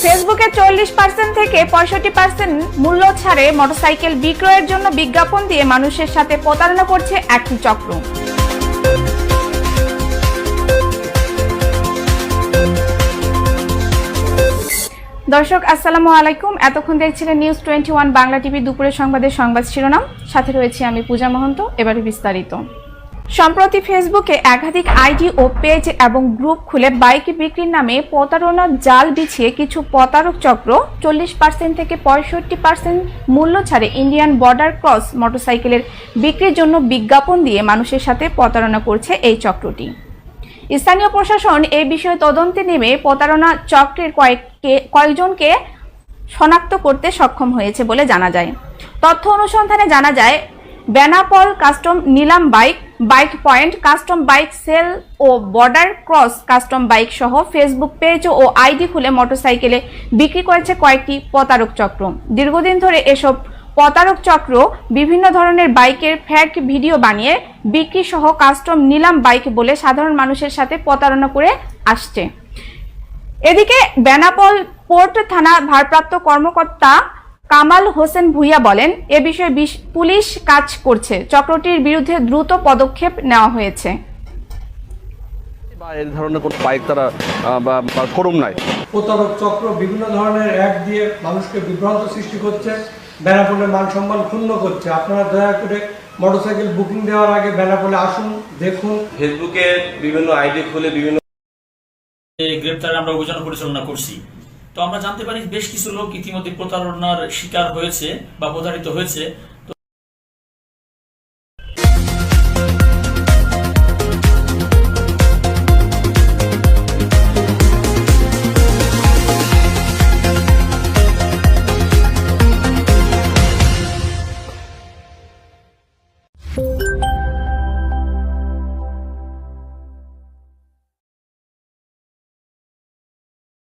ফেসবুকে 40% থেকে 65% মূল্য ছাড়ে মোটরসাইকেল বিক্রয়ের জন্য বিজ্ঞাপন দিয়ে মানুষের সাথে প্রতারণা করছে একটি চক্র। দর্শক আসসালামু আলাইকুম। এতক্ষণ দেখছিলেন নিউজ 21 বাংলা টিভি দুপুরের সংবাদের সংবাদ শিরোনাম, সাথে রয়েছে আমি পূজা মহন্ত। এবারে বিস্তারিত। সম্প্রতি ফেসবুকে একাধিক আইডি ও পেজ এবং গ্রুপ খুলে বাইক বিক্রির নামে প্রতারণার জাল বিছিয়ে কিছু প্রতারক চক্র 40% থেকে 65% মূল্য ছাড়ে ইন্ডিয়ান বর্ডার ক্রস মোটরসাইকেলের বিক্রির জন্য বিজ্ঞাপন দিয়ে মানুষের সাথে প্রতারণা করছে এই চক্রটি। স্থানীয় প্রশাসন এই বিষয়ে তদন্তে নেমে প্রতারণা চক্রের কয়েকজনকে শনাক্ত করতে সক্ষম হয়েছে বলে জানা যায়। তথ্য অনুসন্ধানে জানা যায়, বেনাপোল কাস্টম নিলাম bike, bike point custom bike sale ও বর্ডার ক্রস কাস্টম বাইক সহ ফেসবুক পেজ ও আইডি খুলে মোটরসাইকেলে বিক্রি করেছে কয়েকটি প্রতারক চক্র। দীর্ঘদিন ধরে এসব প্রতারক চক্র বিভিন্ন ধরনের বাইকের ফেক ভিডিও বানিয়ে বিক্রি সহ কাস্টম নিলাম বাইক বলে সাধারণ মানুষের সাথে প্রতারণা করে আসছে। এদিকে বেনাপোল পোর্ট থানা ভারপ্রাপ্ত কর্মকর্তা কামাল হোসেন ভুইয়া বলেন, এ বিষয়ে পুলিশ কাজ করছে, চক্রটির বিরুদ্ধে দ্রুত পদক্ষেপ নেওয়া হয়েছে। এই ধরনের কোনো বাইক তারা বা শোরুম নাই। প্রতারক চক্র বিভিন্ন ধরনের অ্যাড দিয়ে মানুষকে বিভ্রান্ত সৃষ্টি করছে, বেনাপোলের মান সম্মান ক্ষুণ্ণ করছে। আপনারা দয়া করে মোটরসাইকেল বুকিং দেওয়ার আগে বেনাপোলে আসুন, দেখুন। ফেসবুকে বিভিন্ন আইডি খুলে বিভিন্ন গ্রেপ্তারে আমরা অভিযান পরিচালনা করছি। তো আমরা জানতে পারি বেশ কিছু লোক ইতিমধ্যে প্রতারণার শিকার হয়েছে বা প্রতারিত হয়েছে।